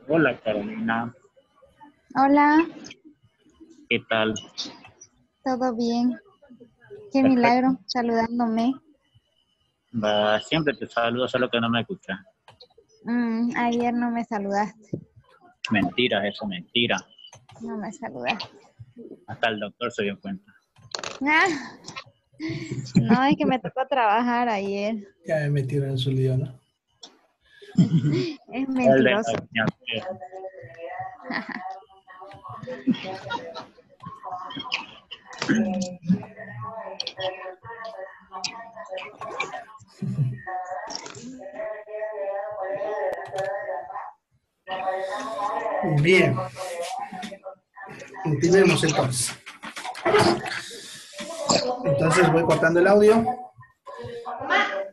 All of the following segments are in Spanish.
Hola Carolina, Hola, ¿qué tal? ¿todo bien? Qué Perfecto. milagro, saludándome. Siempre te saludo, solo que no me escuchas. Ayer no me saludaste, Mentira, eso, mentira. no me saludaste. Hasta el doctor se dio cuenta. Ah, no, es que me tocó trabajar ayer. Ya me metieron en su lío, ¿no? Es El de la mentiroso. financiera. Bien. Continuemos entonces. Entonces voy cortando el audio.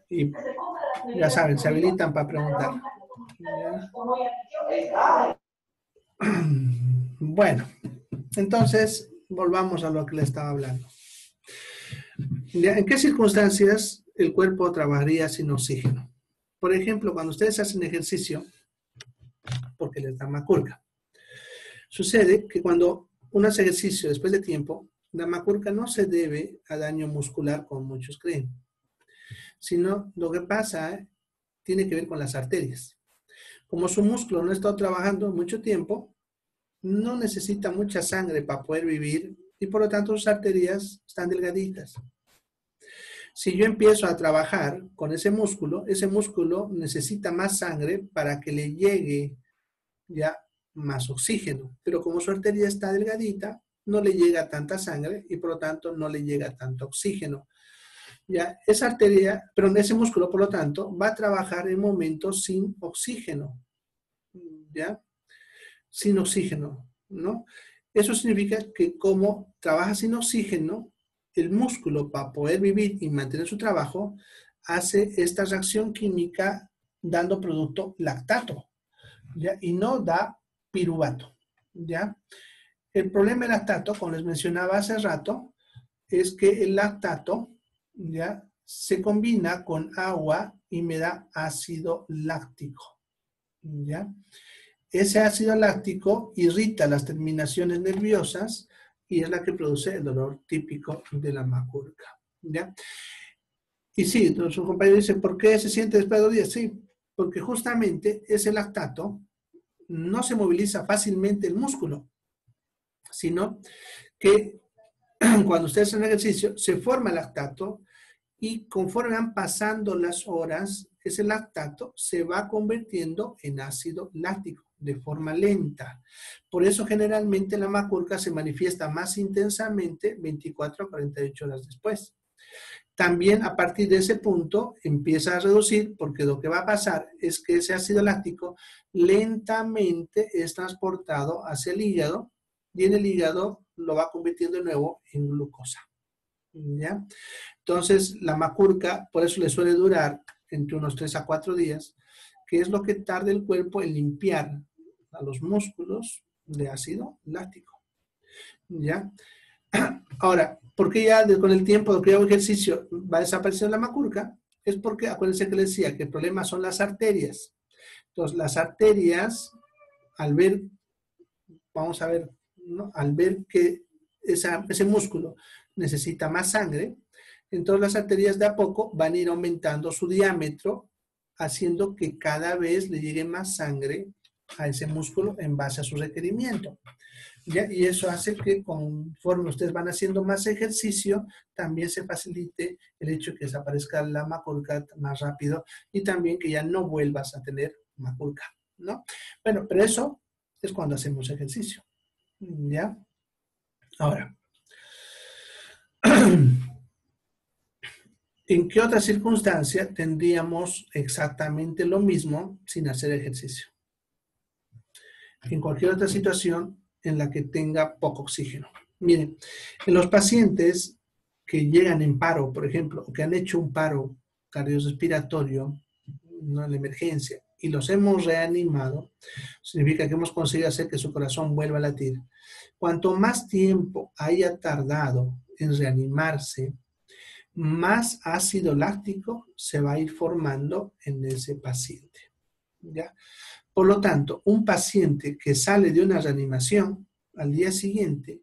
Y ya saben, se habilitan para preguntar. ¿Ya? Bueno, entonces volvamos a lo que le estaba hablando. ¿En qué circunstancias el cuerpo trabajaría sin oxígeno? Por ejemplo, cuando ustedes hacen ejercicio, porque les da macurca. Sucede que cuando uno hace ejercicio después de tiempo, la macurca no se debe a daño muscular como muchos creen, sino lo que pasa tiene que ver con las arterias. Como su músculo no ha estado trabajando mucho tiempo, no necesita mucha sangre para poder vivir y por lo tanto sus arterias están delgaditas. Si yo empiezo a trabajar con ese músculo necesita más sangre para que le llegue ya más oxígeno. Pero como su arteria está delgadita, no le llega tanta sangre y por lo tanto no le llega tanto oxígeno. Ya, esa arteria, pero ese músculo, por lo tanto, va a trabajar en momentos sin oxígeno. ¿Ya? Sin oxígeno, ¿no? Eso significa que como trabaja sin oxígeno, el músculo para poder vivir y mantener su trabajo, hace esta reacción química dando producto lactato, ¿ya? Y no da piruvato, ¿ya? El problema del lactato, como les mencionaba hace rato, es que el lactato, ¿ya? Se combina con agua y me da ácido láctico, ¿ya? Ese ácido láctico irrita las terminaciones nerviosas y es la que produce el dolor típico de la macurca, ¿ya? Y sí, su compañero dice, ¿por qué se siente después de 2 días? Sí, porque justamente ese lactato no se moviliza fácilmente el músculo, sino que cuando ustedes hacen ejercicio se forma el lactato y conforme van pasando las horas, ese lactato se va convirtiendo en ácido láctico de forma lenta. Por eso generalmente la macurca se manifiesta más intensamente 24 a 48 horas después. También a partir de ese punto empieza a reducir porque lo que va a pasar es que ese ácido láctico lentamente es transportado hacia el hígado y en el hígado lo va convirtiendo de nuevo en glucosa. ¿Ya? Entonces la macurca, por eso le suele durar entre unos 3 a 4 días, que es lo que tarda el cuerpo en limpiar a los músculos de ácido láctico. ¿Ya? Ahora, ¿por qué ya con el tiempo de que hago ejercicio va desapareciendo la macurca? Es porque, acuérdense que les decía que el problema son las arterias. Entonces, las arterias, al ver, vamos a ver, ¿no? Al ver que ese músculo necesita más sangre, entonces las arterias de a poco van a ir aumentando su diámetro, haciendo que cada vez le llegue más sangre a ese músculo en base a su requerimiento. ¿Ya? Y eso hace que conforme ustedes van haciendo más ejercicio, también se facilite el hecho de que desaparezca la macurca más rápido y también que ya no vuelvas a tener macurca, ¿no? Bueno, pero eso es cuando hacemos ejercicio, ¿ya? Ahora, ¿en qué otra circunstancia tendríamos exactamente lo mismo sin hacer ejercicio? En cualquier otra situación en la que tenga poco oxígeno. Miren, en los pacientes que llegan en paro, por ejemplo, o que han hecho un paro cardiorrespiratorio, no en la emergencia, y los hemos reanimado, significa que hemos conseguido hacer que su corazón vuelva a latir. Cuanto más tiempo haya tardado en reanimarse, más ácido láctico se va a ir formando en ese paciente. ¿ya? Por lo tanto, un paciente que sale de una reanimación al día siguiente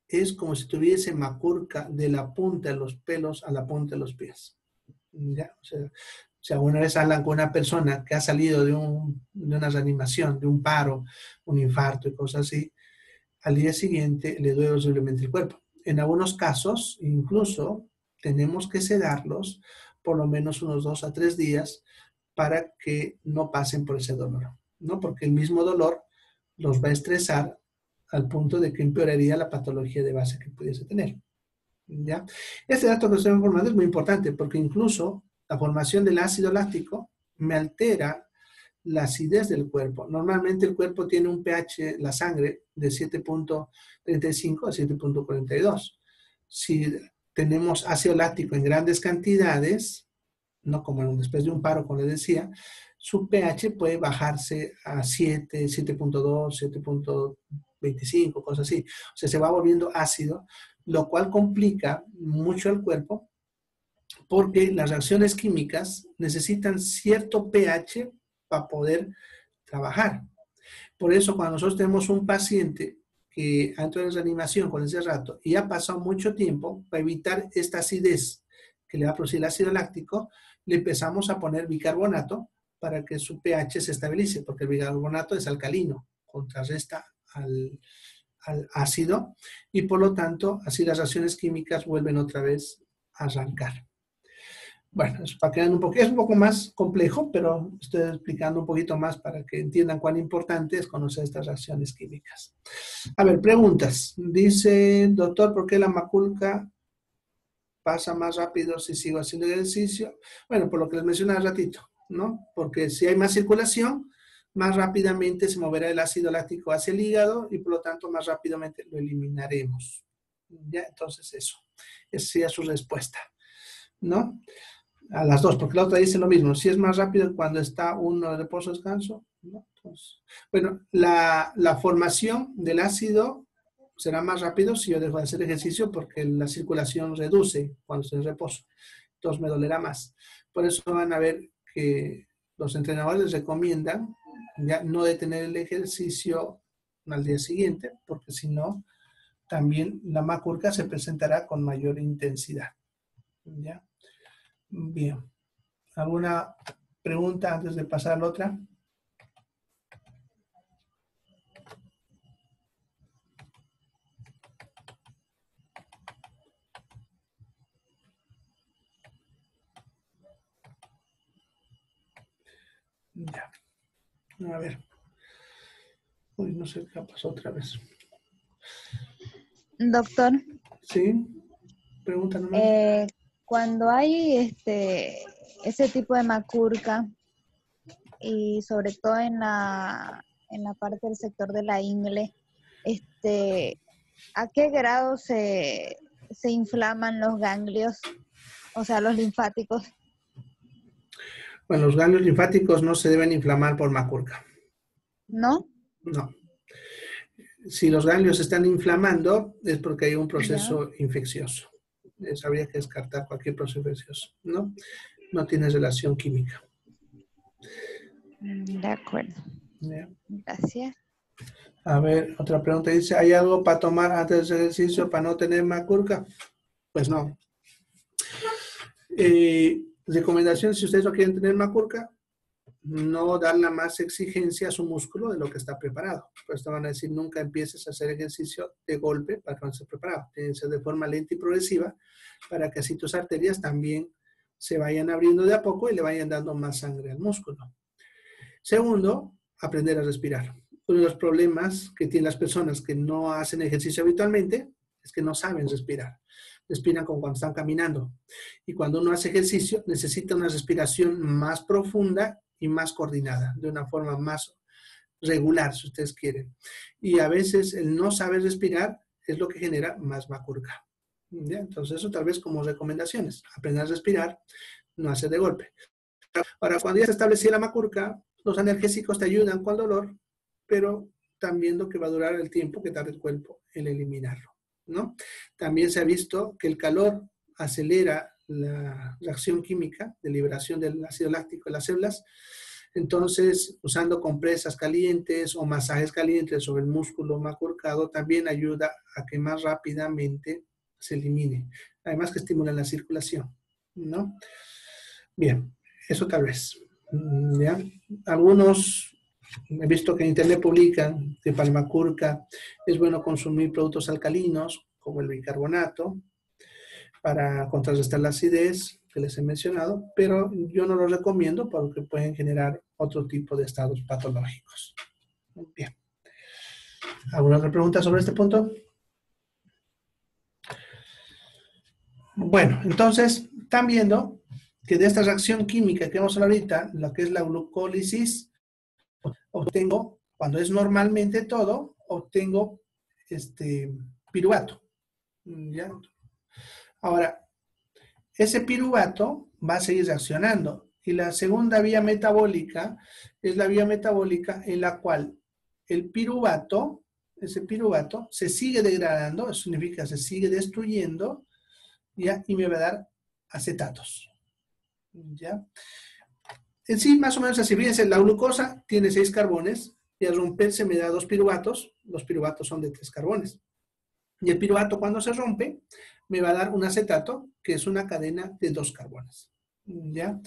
es como si tuviese macurca de la punta de los pelos a la punta de los pies. ¿Ya? O sea, si alguna vez hablan con una persona que ha salido de una reanimación, de un paro, un infarto y cosas así, al día siguiente le duele horriblemente el cuerpo. En algunos casos, incluso, tenemos que sedarlos por lo menos unos 2 a 3 días para que no pasen por ese dolor, ¿no? Porque el mismo dolor los va a estresar al punto de que empeoraría la patología de base que pudiese tener, ¿ya? Este dato que estoy informando es muy importante porque incluso la formación del ácido láctico me altera la acidez del cuerpo. Normalmente el cuerpo tiene un pH, la sangre, de 7.35 a 7.42. Si tenemos ácido láctico en grandes cantidades, no como después de un paro, como les decía, su pH puede bajarse a 7, 7.2, 7.25, cosas así. O sea, se va volviendo ácido, lo cual complica mucho el cuerpo porque las reacciones químicas necesitan cierto pH para poder trabajar. Por eso, cuando nosotros tenemos un paciente que ha entrado en reanimación con ese rato y ha pasado mucho tiempo, para evitar esta acidez que le va a producir el ácido láctico, le empezamos a poner bicarbonato para que su pH se estabilice, porque el bicarbonato es alcalino, contrarresta al ácido y por lo tanto, así las reacciones químicas vuelven otra vez a arrancar. Bueno, es para que es un poco más complejo, pero estoy explicando un poquito más para que entiendan cuán importante es conocer estas reacciones químicas. A ver, preguntas. Dice, doctor, ¿por qué la macurca pasa más rápido si sigo haciendo ejercicio? Bueno, por lo que les mencioné hace ratito, ¿no? Porque si hay más circulación, más rápidamente se moverá el ácido láctico hacia el hígado y por lo tanto más rápidamente lo eliminaremos. ¿Ya? Entonces eso, esa sería su respuesta, ¿no? A las dos, porque la otra dice lo mismo. Si es más rápido cuando está uno de reposo descanso, ¿no? Entonces, bueno, la formación del ácido será más rápido si yo dejo de hacer ejercicio porque la circulación reduce cuando estoy en reposo. Entonces me dolerá más. Por eso van a ver que los entrenadores recomiendan ya no detener el ejercicio al día siguiente, porque si no, también la macurca se presentará con mayor intensidad. ¿Ya? Bien. ¿Alguna pregunta antes de pasar a la otra? Ya. A ver. Uy, no sé qué pasó otra vez. Doctor, ¿Sí? Pregunta nomás. cuando hay ese tipo de macurca y sobre todo en la parte del sector de la ingle, ¿a qué grado se inflaman los ganglios, o sea, los linfáticos? Bueno, los ganglios linfáticos no se deben inflamar por macurca. ¿No? No. Si los ganglios se están inflamando es porque hay un proceso infeccioso. Eso habría que descartar cualquier proceso infeccioso, ¿no? No tiene relación química. De acuerdo. ¿Ya? Gracias. A ver, otra pregunta dice, ¿hay algo para tomar antes del ejercicio para no tener macurca? Pues no. Recomendación, si ustedes no quieren tener macurca, no darle más exigencia a su músculo de lo que está preparado. Por eso van a decir, nunca empieces a hacer ejercicio de golpe para que no estés preparado. Tiene que ser de forma lenta y progresiva para que así tus arterias también se vayan abriendo de a poco y le vayan dando más sangre al músculo. Segundo, aprender a respirar. Uno de los problemas que tienen las personas que no hacen ejercicio habitualmente es que no saben respirar. Respiran como cuando están caminando. Y cuando uno hace ejercicio, necesita una respiración más profunda y más coordinada, de una forma más regular, si ustedes quieren. Y a veces el no saber respirar es lo que genera más macurca. ¿Ya? Entonces, eso tal vez como recomendaciones. Aprender a respirar, no hacer de golpe. Ahora, cuando ya se estableció la macurca, los analgésicos te ayudan con el dolor, pero también lo que va a durar el tiempo que tarda el cuerpo en eliminarlo, ¿no? También se ha visto que el calor acelera la reacción química de liberación del ácido láctico en las células Entonces, usando compresas calientes o masajes calientes sobre el músculo macurcado también ayuda a que más rápidamente se elimine. Además que estimula la circulación, ¿no? Bien, eso tal vez. ¿Ya? Algunos, he visto que en internet publican que para el macurca es bueno consumir productos alcalinos, como el bicarbonato, para contrarrestar la acidez que les he mencionado, pero yo no lo recomiendo porque pueden generar otro tipo de estados patológicos. Bien. ¿Alguna otra pregunta sobre este punto? Bueno, entonces, están viendo que de esta reacción química que vamos a hablar ahorita, lo que es la glucólisis, obtengo, cuando es normalmente todo, obtengo piruvato. ¿Ya? Ahora, ese piruvato va a seguir reaccionando. Y la segunda vía metabólica es la vía metabólica en la cual el piruvato, ese piruvato, se sigue degradando, eso significa se sigue destruyendo, ¿ya? Y me va a dar acetatos. ¿Ya? En sí, más o menos así. Fíjense, la glucosa tiene 6 carbones y al romperse me da 2 piruvatos. Los piruvatos son de 3 carbones. Y el piruvato, cuando se rompe, me va a dar un acetato, que es una cadena de 2 carbones. ¿Ya?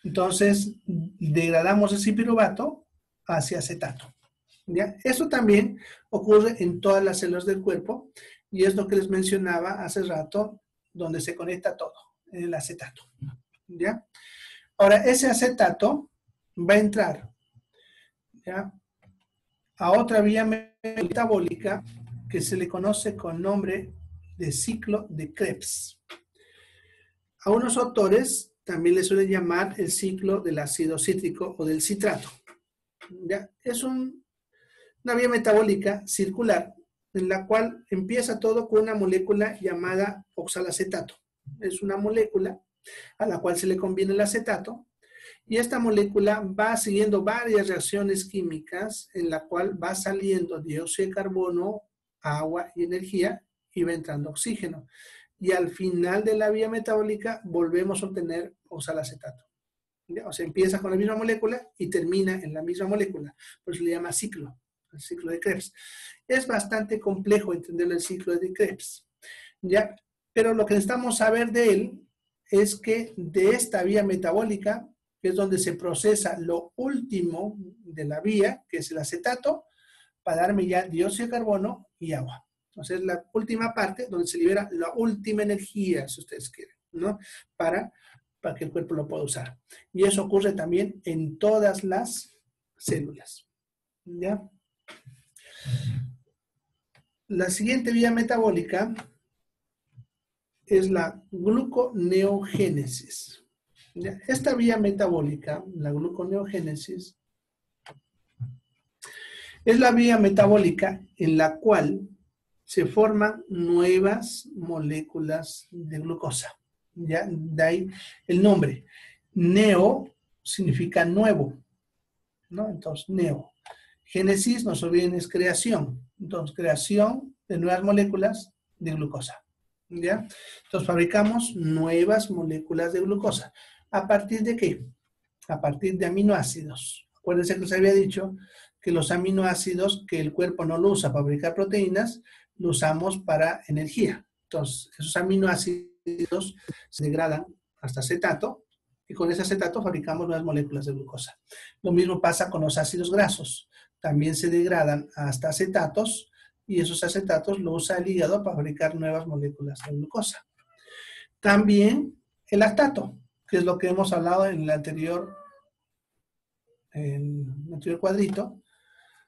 Entonces, degradamos ese piruvato hacia acetato. ¿Ya? Eso también ocurre en todas las células del cuerpo y es lo que les mencionaba hace rato, donde se conecta todo, en el acetato. ¿Ya? Ahora, ese acetato va a entrar, ¿ya?, a otra vía metabólica que se le conoce con nombre de ciclo de Krebs. A unos autores también le suelen llamar el ciclo del ácido cítrico o del citrato. ¿Ya? Es una vía metabólica circular en la cual empieza todo con una molécula llamada oxalacetato. Es una molécula a la cual se le conviene el acetato y esta molécula va siguiendo varias reacciones químicas en la cual va saliendo dióxido de carbono, agua y energía y va entrando oxígeno. Y al final de la vía metabólica volvemos a obtener oxalacetato. ¿Ya? O sea, empieza con la misma molécula y termina en la misma molécula. Por eso le llama ciclo, el ciclo de Krebs. Es bastante complejo entender el ciclo de Krebs, ¿ya? Pero lo que necesitamos saber de él es que de esta vía metabólica, que es donde se procesa lo último de la vía, que es el acetato, para darme ya dióxido de carbono y agua. Entonces, la última parte donde se libera la última energía, si ustedes quieren, ¿no? Para que el cuerpo lo pueda usar. Y eso ocurre también en todas las células. ¿Ya? La siguiente vía metabólica es la gluconeogénesis. ¿Ya? Esta vía metabólica, la gluconeogénesis, es la vía metabólica en la cual se forman nuevas moléculas de glucosa. ¿Ya? De ahí el nombre. Neo significa nuevo, ¿no? Entonces, neo. Génesis, no se olviden, es creación. Entonces, creación de nuevas moléculas de glucosa. ¿Ya? Entonces, fabricamos nuevas moléculas de glucosa. ¿A partir de qué? A partir de aminoácidos. Acuérdense que les había dicho que los aminoácidos que el cuerpo no lo usa para fabricar proteínas, lo usamos para energía. Entonces, esos aminoácidos se degradan hasta acetato y con ese acetato fabricamos nuevas moléculas de glucosa. Lo mismo pasa con los ácidos grasos. También se degradan hasta acetatos y esos acetatos lo usa el hígado para fabricar nuevas moléculas de glucosa. También el lactato, que es lo que hemos hablado en el anterior cuadrito,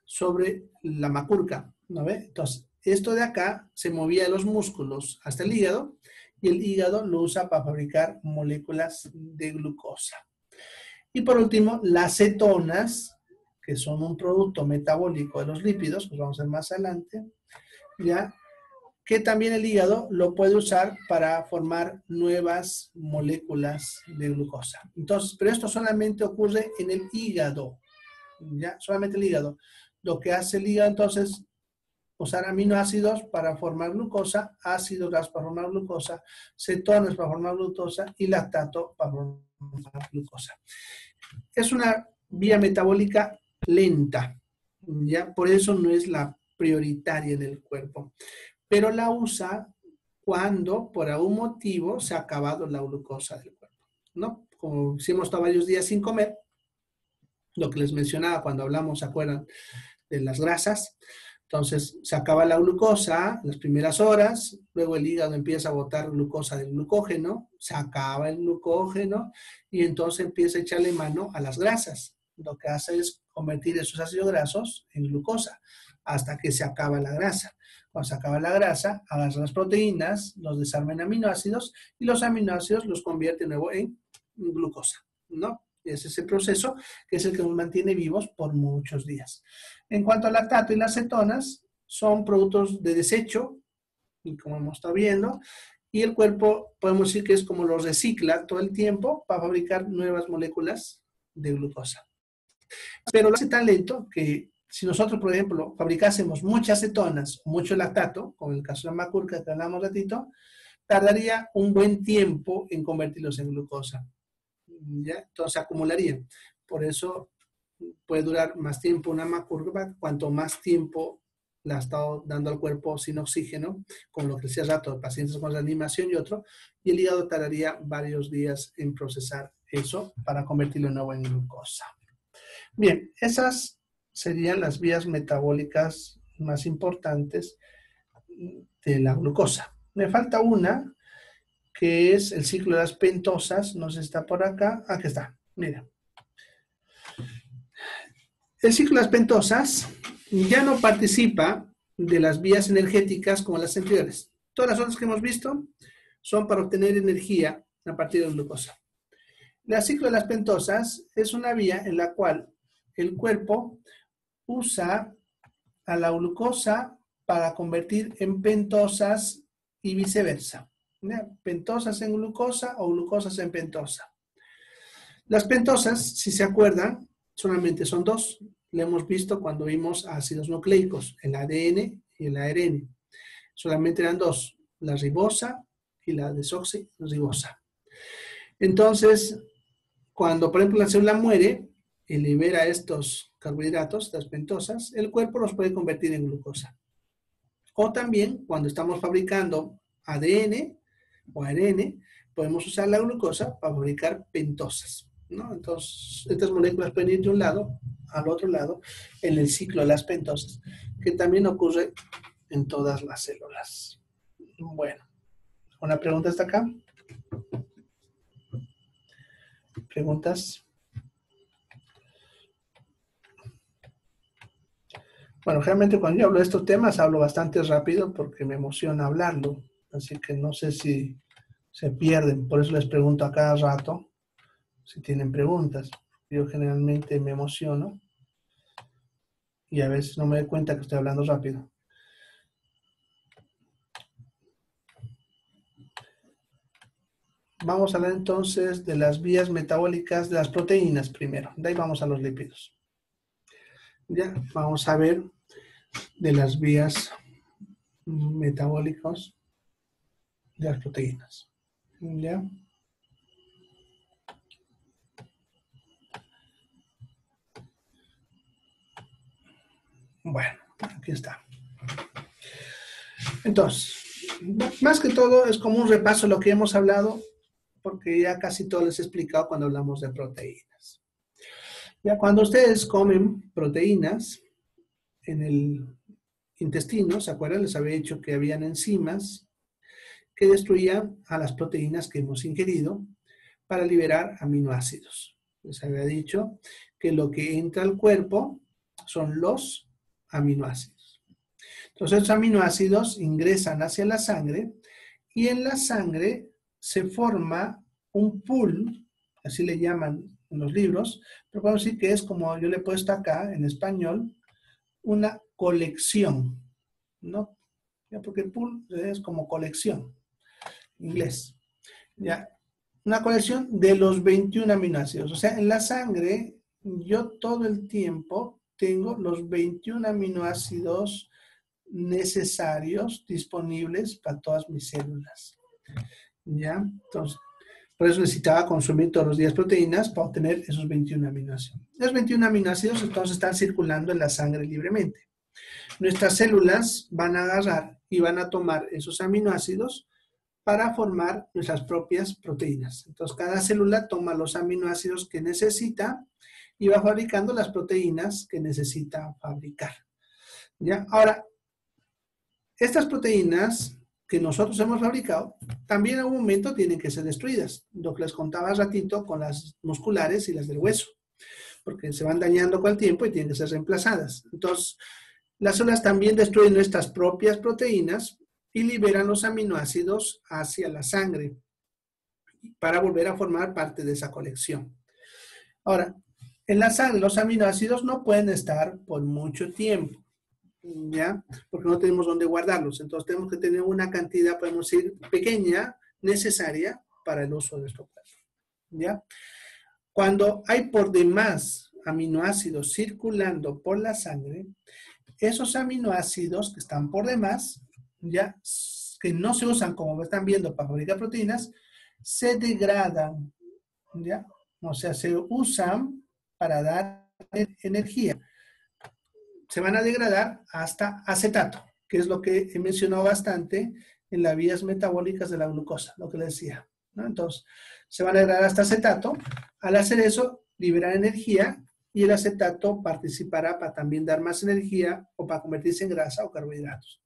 sobre la macurca, ¿no ve? Entonces, esto de acá se movía de los músculos hasta el hígado y el hígado lo usa para fabricar moléculas de glucosa. Y por último, las cetonas, que son un producto metabólico de los lípidos, pues vamos a ver más adelante, ¿ya? Que también el hígado lo puede usar para formar nuevas moléculas de glucosa. Entonces, pero esto solamente ocurre en el hígado, ¿ya? Solamente el hígado. Lo que hace el hígado, entonces, usar aminoácidos para formar glucosa, ácidos grasos para formar glucosa, cetonas para formar glucosa y lactato para formar glucosa. Es una vía metabólica lenta, ¿ya? Por eso no es la prioritaria en el cuerpo, pero la usa cuando por algún motivo se ha acabado la glucosa del cuerpo, ¿no? Como si hemos estado varios días sin comer, lo que les mencionaba cuando hablamos, ¿se acuerdan? De las grasas. Entonces, se acaba la glucosa las primeras horas, luego el hígado empieza a botar glucosa del glucógeno, se acaba el glucógeno y entonces empieza a echarle mano a las grasas. Lo que hace es convertir esos ácidos grasos en glucosa hasta que se acaba la grasa. Cuando se acaba la grasa, agarra las proteínas, los desarma en aminoácidos y los aminoácidos los convierte de nuevo en glucosa, ¿no? Es ese proceso que es el que nos mantiene vivos por muchos días. En cuanto al lactato y las cetonas, son productos de desecho, y como hemos estado viendo, y el cuerpo podemos decir que es como los recicla todo el tiempo para fabricar nuevas moléculas de glucosa. Pero lo hace tan lento que si nosotros, por ejemplo, fabricásemos muchas cetonas o mucho lactato, como en el caso de la macurca que hablamos un ratito, tardaría un buen tiempo en convertirlos en glucosa. ¿Ya? Entonces acumularía. Por eso puede durar más tiempo una macurca cuanto más tiempo la ha estado dando al cuerpo sin oxígeno, como lo que decía rato, pacientes con reanimación y otro, y el hígado tardaría varios días en procesar eso para convertirlo de nuevo en glucosa. Bien, esas serían las vías metabólicas más importantes de la glucosa. Me falta una, que es el ciclo de las pentosas. No sé si está por acá. Aquí está, mira. El ciclo de las pentosas ya no participa de las vías energéticas como las anteriores. Todas las otras que hemos visto son para obtener energía a partir de la glucosa. El ciclo de las pentosas es una vía en la cual el cuerpo usa a la glucosa para convertir en pentosas y viceversa. Pentosas en glucosa o glucosas en pentosa. Las pentosas, si se acuerdan, solamente son dos. Lo hemos visto cuando vimos ácidos nucleicos, el ADN y el ARN. Solamente eran dos, la ribosa y la desoxirribosa. Entonces, cuando por ejemplo la célula muere y libera estos carbohidratos, estas pentosas, el cuerpo los puede convertir en glucosa. O también cuando estamos fabricando ADN o ARN, podemos usar la glucosa para fabricar pentosas, ¿no? Entonces, estas moléculas pueden ir de un lado al otro lado en el ciclo de las pentosas, que también ocurre en todas las células. Bueno, ¿una pregunta hasta acá? ¿Preguntas? Bueno, realmente cuando yo hablo de estos temas hablo bastante rápido porque me emociona hablarlo, así que no sé si se pierden, por eso les pregunto a cada rato si tienen preguntas. Yo generalmente me emociono y a veces no me doy cuenta que estoy hablando rápido. Vamos a hablar entonces de las vías metabólicas de las proteínas primero. De ahí vamos a los lípidos. Ya, vamos a ver de las vías metabólicas de las proteínas. ¿Ya? Bueno, aquí está. Entonces, más que todo es como un repaso de lo que hemos hablado, porque ya casi todo les he explicado cuando hablamos de proteínas. Ya cuando ustedes comen proteínas en el intestino, ¿se acuerdan? Les había dicho que habían enzimas que destruían a las proteínas que hemos ingerido para liberar aminoácidos. Les había dicho que lo que entra al cuerpo son los aminoácidos. Entonces, estos aminoácidos ingresan hacia la sangre y en la sangre se forma un pool, así le llaman en los libros, pero podemos decir que es como yo le he puesto acá en español, una colección, ¿no? Ya, porque pool es como colección, en inglés. Ya, una colección de los 21 aminoácidos. O sea, en la sangre yo todo el tiempo tengo los 21 aminoácidos necesarios disponibles para todas mis células. ¿Ya? Entonces, Por eso necesitaba consumir todos los días proteínas para obtener esos 21 aminoácidos. Los 21 aminoácidos entonces están circulando en la sangre libremente. Nuestras células van a agarrar y van a tomar esos aminoácidos para formar nuestras propias proteínas. Entonces, cada célula toma los aminoácidos que necesita y va fabricando las proteínas que necesita fabricar. ¿Ya? Ahora, estas proteínas que nosotros hemos fabricado, también en algún momento tienen que ser destruidas. Lo que les contaba hace ratito con las musculares y las del hueso, porque se van dañando con el tiempo y tienen que ser reemplazadas. Entonces, las células también destruyen nuestras propias proteínas y liberan los aminoácidos hacia la sangre para volver a formar parte de esa colección. Ahora, en la sangre los aminoácidos no pueden estar por mucho tiempo, ¿ya? Porque no tenemos dónde guardarlos. Entonces tenemos que tener una cantidad, podemos decir, pequeña, necesaria para el uso de nuestro cuerpo, ¿ya? Cuando hay por demás aminoácidos circulando por la sangre, esos aminoácidos que están por demás, ya, que no se usan como están viendo para fabricar proteínas, se degradan, ¿ya? O sea, se usan para dar energía. Se van a degradar hasta acetato, que es lo que he mencionado bastante en las vías metabólicas de la glucosa, lo que les decía, ¿no? Entonces, se van a degradar hasta acetato. Al hacer eso, liberan energía y el acetato participará para también dar más energía o para convertirse en grasa o carbohidratos.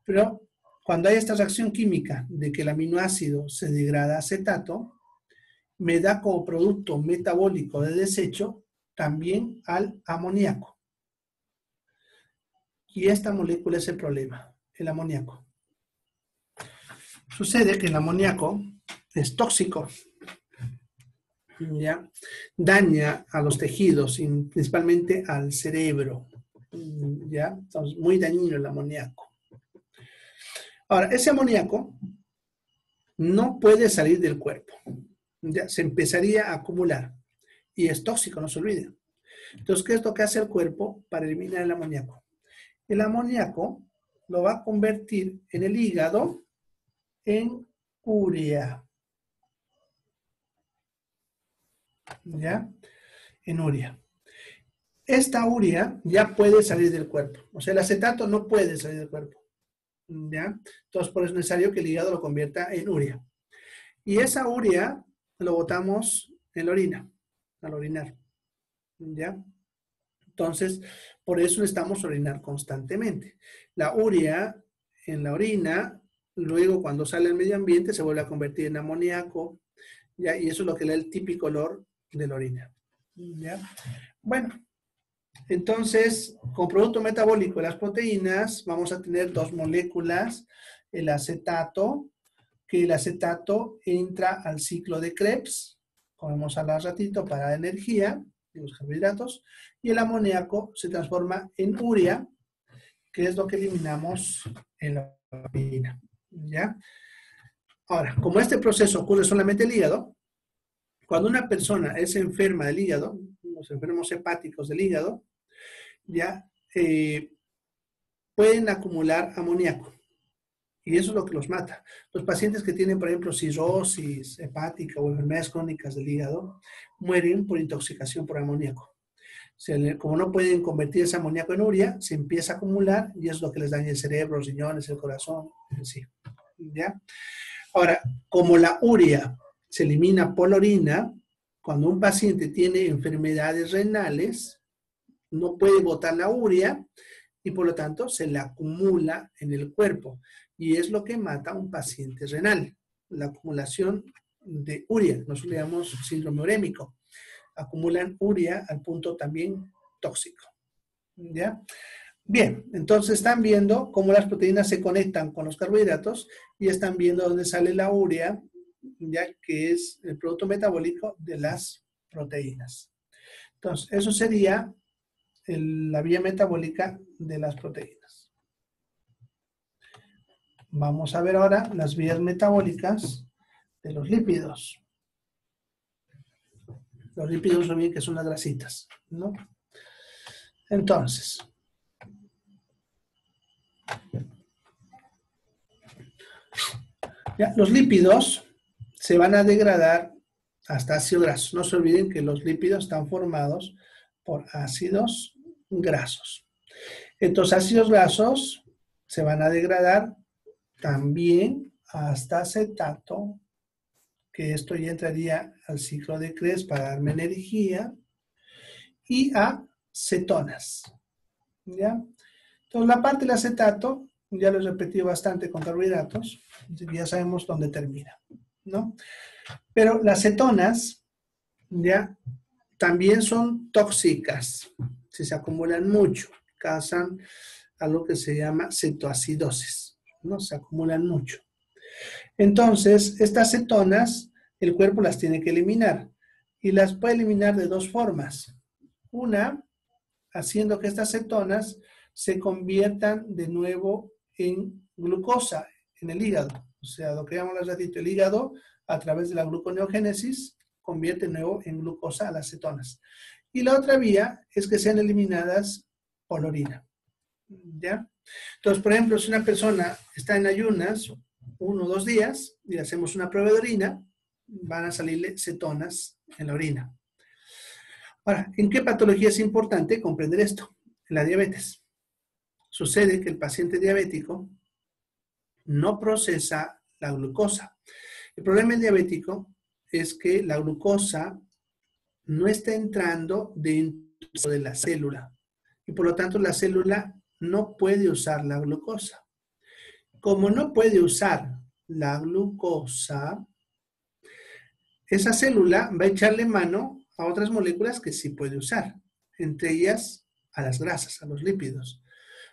Pero cuando hay esta reacción química de que el aminoácido se degrada a acetato, me da como producto metabólico de desecho también al amoníaco. Y esta molécula es el problema, el amoníaco. Sucede que el amoníaco es tóxico, ¿ya? Daña a los tejidos, principalmente al cerebro, ¿ya? Entonces, muy dañino el amoníaco. Ahora, ese amoníaco no puede salir del cuerpo, ya se empezaría a acumular y es tóxico, no se olvide. Entonces, ¿qué es lo que hace el cuerpo para eliminar el amoníaco? El amoníaco lo va a convertir en el hígado en urea, ¿ya? En urea. Esta urea ya puede salir del cuerpo, o sea, el acetato no puede salir del cuerpo, ¿ya? Entonces, por eso es necesario que el hígado lo convierta en urea. Y esa urea lo botamos en la orina, al orinar, ¿ya? Entonces, por eso necesitamos orinar constantemente. La urea en la orina, luego cuando sale al medio ambiente, se vuelve a convertir en amoníaco, ¿ya? Y eso es lo que le da el típico olor de la orina, ¿ya? Bueno, entonces, con producto metabólico de las proteínas, vamos a tener dos moléculas, el acetato, que el acetato entra al ciclo de Krebs, como vamos a hablar al ratito, para la energía de los carbohidratos, y el amoníaco se transforma en urea, que es lo que eliminamos en la orina, ¿ya? Ahora, como este proceso ocurre solamente en el hígado, cuando una persona es enferma del hígado, los enfermos hepáticos del hígado, ya pueden acumular amoníaco. Y eso es lo que los mata. Los pacientes que tienen, por ejemplo, cirrosis hepática o enfermedades crónicas del hígado, mueren por intoxicación por amoníaco. Como no pueden convertir ese amoníaco en urea, se empieza a acumular y eso es lo que les daña el cerebro, los riñones, el corazón, en sí. ¿Ya? Ahora, como la urea se elimina por la orina, cuando un paciente tiene enfermedades renales, no puede botar la urea y por lo tanto se la acumula en el cuerpo. Y es lo que mata a un paciente renal, la acumulación de urea. Nosotros le llamamos síndrome urémico. Acumulan urea al punto también tóxico. ¿Ya? Bien, entonces están viendo cómo las proteínas se conectan con los carbohidratos y están viendo dónde sale la urea, ya que es el producto metabólico de las proteínas. Entonces, eso sería la vía metabólica de las proteínas. Vamos a ver ahora las vías metabólicas de los lípidos. Los lípidos son bien que son las grasitas, ¿no? Entonces, ya, los lípidos se van a degradar hasta ácidos grasos. No se olviden que los lípidos están formados por ácidos grasos. Estos ácidos grasos se van a degradar también hasta acetato, que esto ya entraría al ciclo de Krebs para darme energía, y a cetonas. ¿Ya? Entonces, la parte del acetato, ya lo he repetido bastante con carbohidratos, ya sabemos dónde termina, ¿no? Pero las cetonas, ya, también son tóxicas, si se acumulan mucho, causan algo que se llama cetoacidosis, ¿no? Se acumulan mucho. Entonces, estas cetonas, el cuerpo las tiene que eliminar, y las puede eliminar de dos formas. Una, haciendo que estas cetonas se conviertan de nuevo en glucosa en el hígado. O sea, lo que llamamos hace ratito, el hígado, a través de la gluconeogénesis, convierte de nuevo en glucosa a las cetonas. Y la otra vía es que sean eliminadas por la orina. ¿Ya? Entonces, por ejemplo, si una persona está en ayunas 1 o 2 días y le hacemos una prueba de orina, van a salirle cetonas en la orina. Ahora, ¿en qué patología es importante comprender esto? En la diabetes. Sucede que el paciente diabético no procesa la glucosa. El problema del diabético es que la glucosa no está entrando dentro de la célula y por lo tanto la célula no puede usar la glucosa. Como no puede usar la glucosa, esa célula va a echarle mano a otras moléculas que sí puede usar, entre ellas a las grasas, a los lípidos.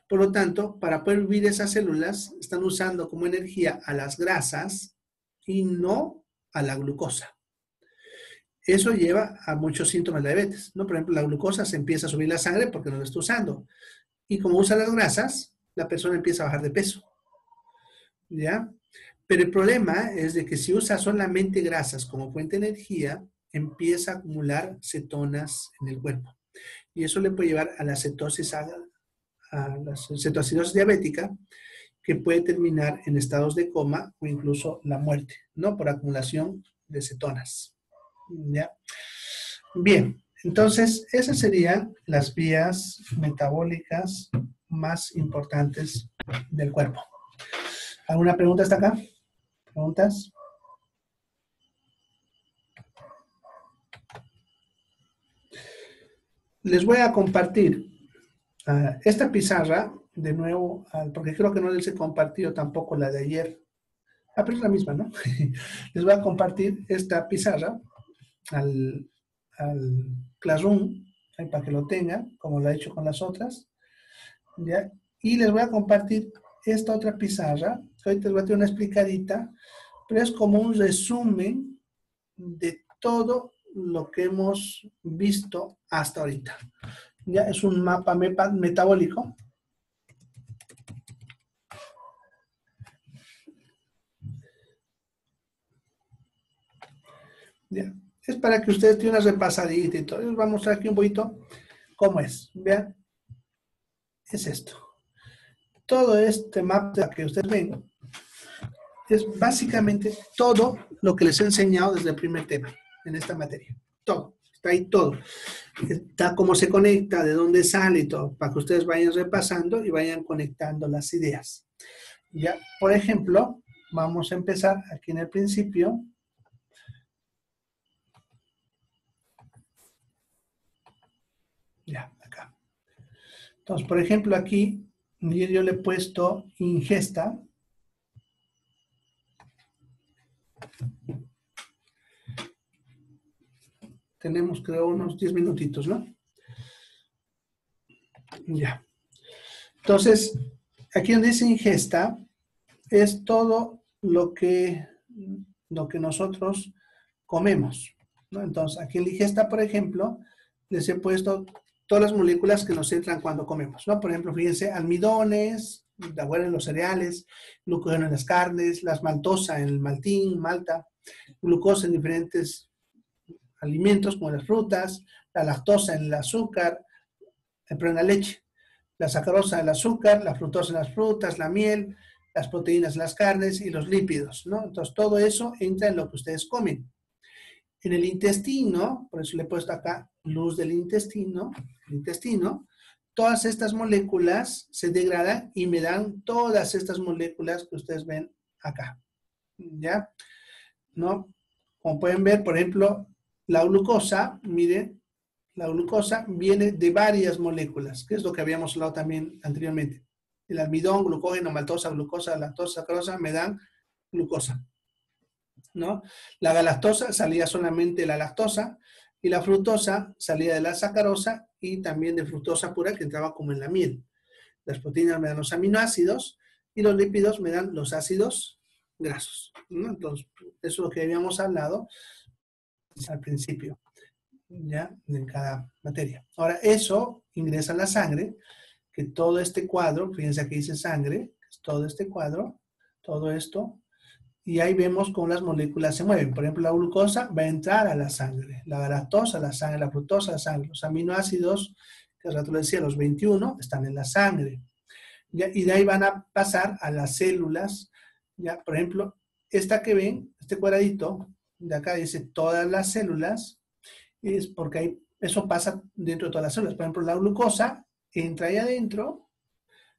Por lo tanto, para poder vivir esas células, están usando como energía a las grasas y no a la glucosa. Eso lleva a muchos síntomas de diabetes, ¿no? Por ejemplo, la glucosa se empieza a subir la sangre porque no la está usando. Y como usa las grasas, la persona empieza a bajar de peso. ¿Ya? Pero el problema es de que si usa solamente grasas como fuente de energía, empieza a acumular cetonas en el cuerpo. Y eso le puede llevar a la cetosis, a la cetoacidosis diabética, que puede terminar en estados de coma o incluso la muerte, ¿no? Por acumulación de cetonas. ¿Ya? Bien, entonces esas serían las vías metabólicas más importantes del cuerpo. ¿Alguna pregunta hasta acá? ¿Preguntas? Les voy a compartir esta pizarra de nuevo, porque creo que no les he compartido tampoco la de ayer. Pero es la misma, ¿no? Les voy a compartir esta pizarra al Classroom, para que lo tengan, como lo he hecho con las otras. ¿Ya? Y les voy a compartir esta otra pizarra, que ahorita les voy a tener una explicadita, pero es como un resumen de todo lo que hemos visto hasta ahorita. Ya es un mapa metabólico. Ya. Es para que ustedes tengan una repasadita y todo. Les voy a mostrar aquí un poquito cómo es. Vean, es esto. Todo este mapa que ustedes ven es básicamente todo lo que les he enseñado desde el primer tema en esta materia. Todo. Está ahí todo. Está cómo se conecta, de dónde sale y todo, para que ustedes vayan repasando y vayan conectando las ideas. Ya, por ejemplo, vamos a empezar aquí en el principio. Ya, acá. Entonces, por ejemplo, aquí yo le he puesto ingesta. Tenemos, creo, unos 10 minutitos, ¿no? Ya. Entonces, aquí donde dice ingesta, es todo lo que nosotros comemos, ¿no? Entonces, aquí en la ingesta, por ejemplo, les he puesto todas las moléculas que nos entran cuando comemos, ¿no? Por ejemplo, fíjense, almidones, la huella en los cereales, glucógeno en las carnes, las maltosa en el maltín, malta, glucosa en diferentes alimentos como las frutas, la lactosa en el azúcar, pero en la leche, la sacarosa en el azúcar, la fructosa en las frutas, la miel, las proteínas, las carnes y los lípidos, ¿no? Entonces, todo eso entra en lo que ustedes comen. En el intestino, por eso le he puesto acá luz del intestino, todas estas moléculas se degradan y me dan todas estas moléculas que ustedes ven acá, ¿ya? ¿No? Como pueden ver, por ejemplo, la glucosa, miren, la glucosa viene de varias moléculas, que es lo que habíamos hablado también anteriormente. El almidón, glucógeno, maltosa, glucosa, lactosa, sacarosa me dan glucosa, ¿no? La galactosa salía solamente de la lactosa y la fructosa salía de la sacarosa y también de fructosa pura que entraba como en la miel. Las proteínas me dan los aminoácidos y los lípidos me dan los ácidos grasos, ¿no? Entonces, eso es lo que habíamos hablado al principio, ¿ya? En cada materia. Ahora, eso ingresa a la sangre, que todo este cuadro, fíjense aquí dice sangre, es todo este cuadro, todo esto, y ahí vemos cómo las moléculas se mueven. Por ejemplo, la glucosa va a entrar a la sangre, la galactosa a la sangre, la fructosa a la sangre, los aminoácidos, que al rato les decía, los 21, están en la sangre. ¿Ya? Y de ahí van a pasar a las células. ¿Ya? Por ejemplo, esta que ven, este cuadradito, de acá dice todas las células, es porque ahí, eso pasa dentro de todas las células. Por ejemplo, la glucosa entra ahí adentro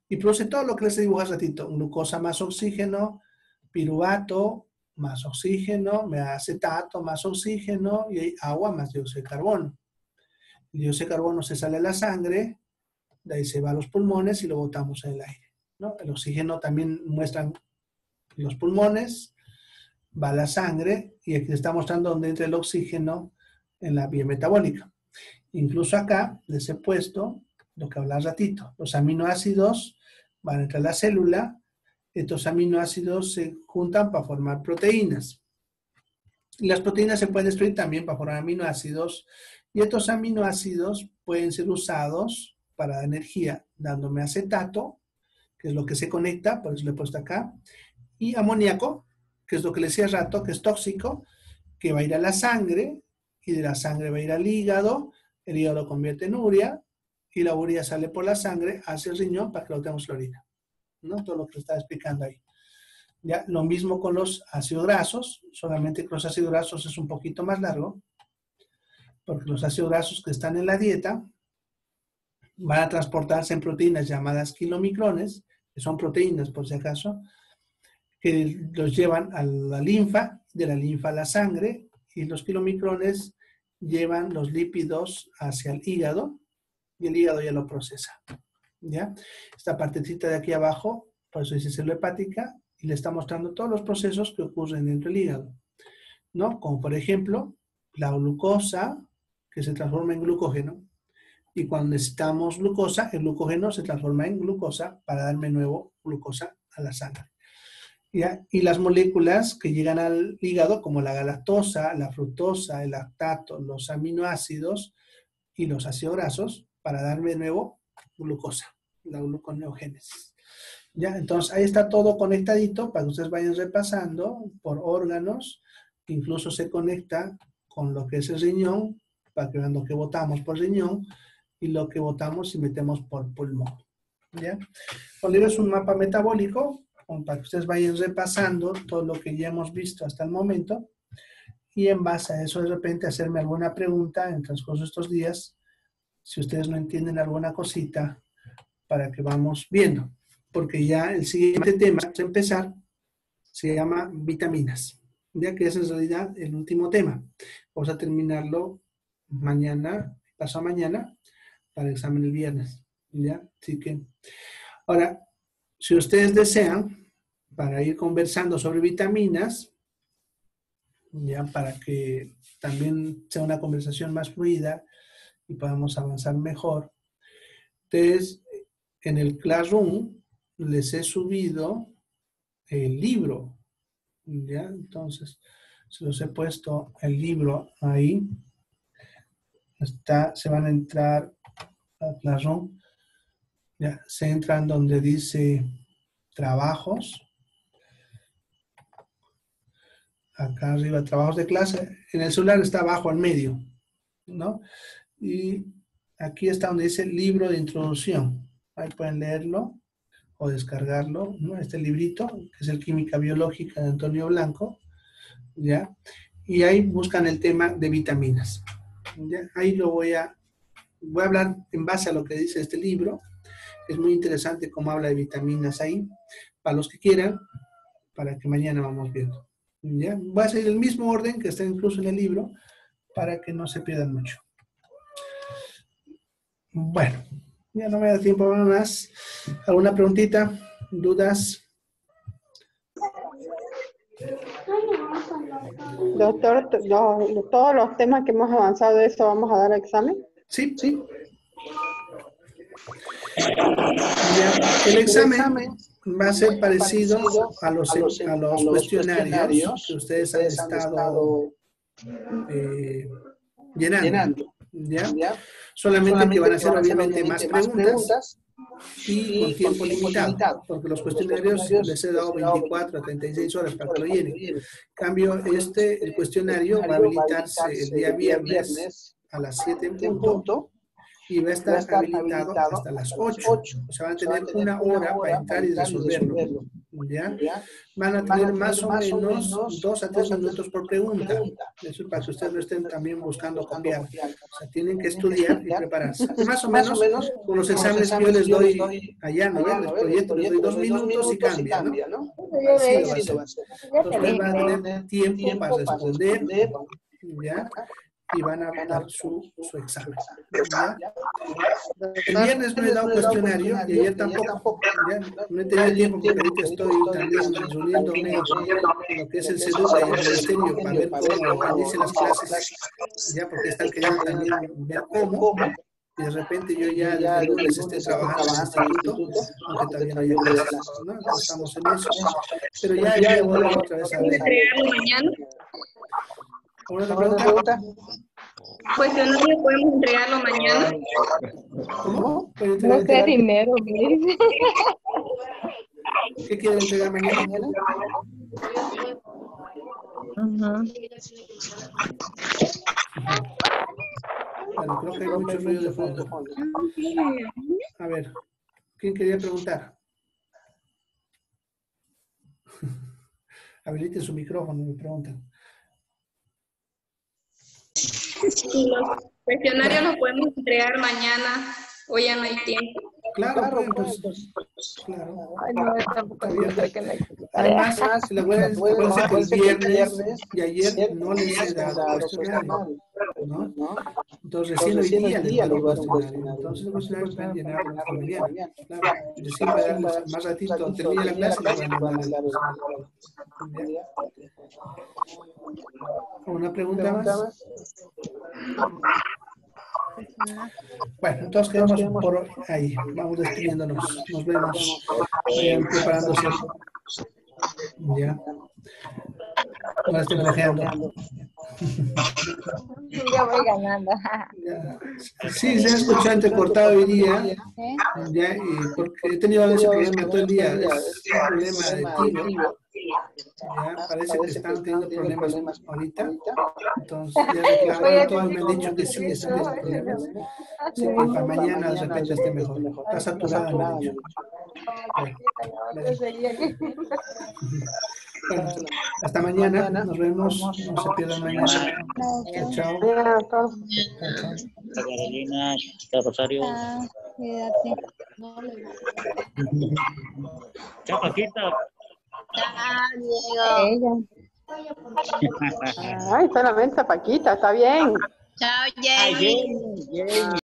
y produce todo lo que les dibujé hace ratito. Glucosa más oxígeno, piruvato más oxígeno, acetato más oxígeno y hay agua más dióxido de carbono. El dióxido de carbono se sale a la sangre, de ahí se va a los pulmones y lo botamos en el aire, ¿no? El oxígeno también muestran los pulmones, va a la sangre y aquí está mostrando dónde entra el oxígeno en la vía metabólica. Incluso acá les he puesto lo que hablaba hace ratito. Los aminoácidos van a entrar a la célula. Estos aminoácidos se juntan para formar proteínas. Y las proteínas se pueden destruir también para formar aminoácidos. Y estos aminoácidos pueden ser usados para dar energía, dándome acetato, que es lo que se conecta, por eso le he puesto acá, y amoníaco, que es lo que les decía hace rato, que es tóxico, que va a ir a la sangre, y de la sangre va a ir al hígado, el hígado lo convierte en urea, y la urea sale por la sangre hacia el riñón para que lo tengamos la orina, ¿no? Todo lo que estaba explicando ahí. Ya, lo mismo con los ácidos grasos, solamente que los ácidos grasos es un poquito más largo, porque los ácidos grasos que están en la dieta van a transportarse en proteínas llamadas kilomicrones, que son proteínas por si acaso, que los llevan a la linfa, de la linfa a la sangre, y los kilomicrones llevan los lípidos hacia el hígado, y el hígado ya lo procesa, ¿ya? Esta partecita de aquí abajo, por eso dice célula hepática, y le está mostrando todos los procesos que ocurren dentro del hígado, ¿no? Como por ejemplo, la glucosa, que se transforma en glucógeno, y cuando necesitamos glucosa, el glucógeno se transforma en glucosa para darme nuevo glucosa a la sangre. ¿Ya? Y las moléculas que llegan al hígado, como la galactosa, la fructosa, el lactato, los aminoácidos y los ácidos grasos, para darme de nuevo glucosa, la gluconeogénesis. ¿Ya? Entonces, ahí está todo conectadito para que ustedes vayan repasando por órganos, incluso se conecta con lo que es el riñón, para que vean lo que botamos por riñón y lo que botamos y metemos por pulmón. ¿Ya? Cuando es un mapa metabólico, para que ustedes vayan repasando todo lo que ya hemos visto hasta el momento y en base a eso de repente hacerme alguna pregunta en el transcurso de estos días, si ustedes no entienden alguna cosita, para que vamos viendo. Porque ya el siguiente tema, a empezar, se llama vitaminas, ya que ese es en realidad el último tema. Vamos a terminarlo mañana, pasado mañana, para el examen el viernes, ¿ya? Así que, ahora, si ustedes desean, para ir conversando sobre vitaminas, ya para que también sea una conversación más fluida y podamos avanzar mejor, entonces, en el Classroom les he subido el libro, ¿ya? Entonces, se los he puesto el libro ahí. Se van a entrar a Classroom. Ya, se entran donde dice trabajos. Acá arriba, trabajos de clase. En el celular está abajo, al medio, ¿no? Y aquí está donde dice libro de introducción. Ahí pueden leerlo. o descargarlo, ¿no? Este librito, que es el Química Biológica de Antonio Blanco, ¿ya? Y ahí buscan el tema de vitaminas, ¿ya? Ahí lo voy a hablar en base a lo que dice este libro. Es muy interesante cómo habla de vitaminas ahí, para los que quieran, para que mañana vamos viendo, ¿ya? Voy a seguir el mismo orden que está incluso en el libro, para que no se pierdan mucho. Bueno, ya no me da tiempo para más. ¿Alguna preguntita? ¿Dudas? Doctor, todos los temas que hemos avanzado de eso, ¿vamos a dar examen? Sí, sí. Ya, el examen va a ser parecido a los cuestionarios que ustedes han estado llenando. ¿Ya? Solamente que van a ser obviamente más preguntas y con tiempo limitado, porque los cuestionarios les he dado 24 a 36 horas para que lo llenen. En cambio, el cuestionario va a habilitarse el día viernes a las 7 en punto y va a estar habilitado hasta las 8. O sea, van a tener una hora para entrar y resolverlo. ¿Ya? Van a tener más o menos 2 a 3 minutos por pregunta. Eso es para que ustedes no estén también buscando copiar. O sea, tienen que estudiar y prepararse. Más o menos, con los exámenes que yo les doy allá, ¿no? En el proyecto les doy 2 minutos y cambia, ¿no? Así lo va a hacer. Entonces, ustedes van a tener tiempo para responder, ¿ya? Y van a dar su examen. ¿Ya? El viernes no he dado cuestionario y ayer tampoco. ¿Ya? No he tenido tiempo porque ahorita estoy también reuniéndome con lo que es el CEDUCA y el Ministerio para ver cómo organizan las clases, ya, porque están queriendo también ver cómo. Y de repente yo ya desde el lunes esté trabajando en este instituto, aunque todavía no haya clases, ¿no? Entonces estamos en eso. Pero ya voy otra vez a ver. ¿Entregarlo mañana? ¿Una pregunta? ¿Cuestionario podemos entregarlo mañana? ¿Cómo? No sé dinero, mire. ¿Qué quieren entregar mañana? Bueno, creo que hay mucho ruido de fondo. A ver, ¿quién quería preguntar? Habiliten su micrófono, me preguntan. Y los cuestionarios los podemos entregar mañana, hoy ya no hay tiempo. Claro, pues, claro. Ay, no, tampoco creo que me... Además, acuérdense que el viernes y ayer no les he dado cuestionario, ¿no? Entonces, recién hoy día les doy el cuestionario. Entonces, el cuestionario pueden llenarlo hasta mañana. Claro, recién voy a darles más ratito, termine la clase y les voy a mandar el cuestionario. ¿Una pregunta más? Bueno, entonces quedamos por ahí. Vamos despidiéndonos. Nos vemos. Vayan preparándose. Ya. No estén flojeando. Ya voy ganando. Ya. Sí, se ha escuchado entrecortado hoy día. Ya, y porque he tenido ese problema todo el día. Es un problema de tiro. Ya, parece que están teniendo problemas ahorita. Entonces, ya reclamaron, todos me han dicho que sí, están teniendo problemas. Así que para mañana de repente esté mejor. Está saturada, me han dicho. Bueno, hasta mañana. Nos vemos. No se pierdan mañana. Chao, chao. Chao, Carolina. Chao, Rosario. Cuídate. Chao, Paquito. Ella. Ay, solamente Paquita, está bien. Chao, Ay, Jenny. Jenny.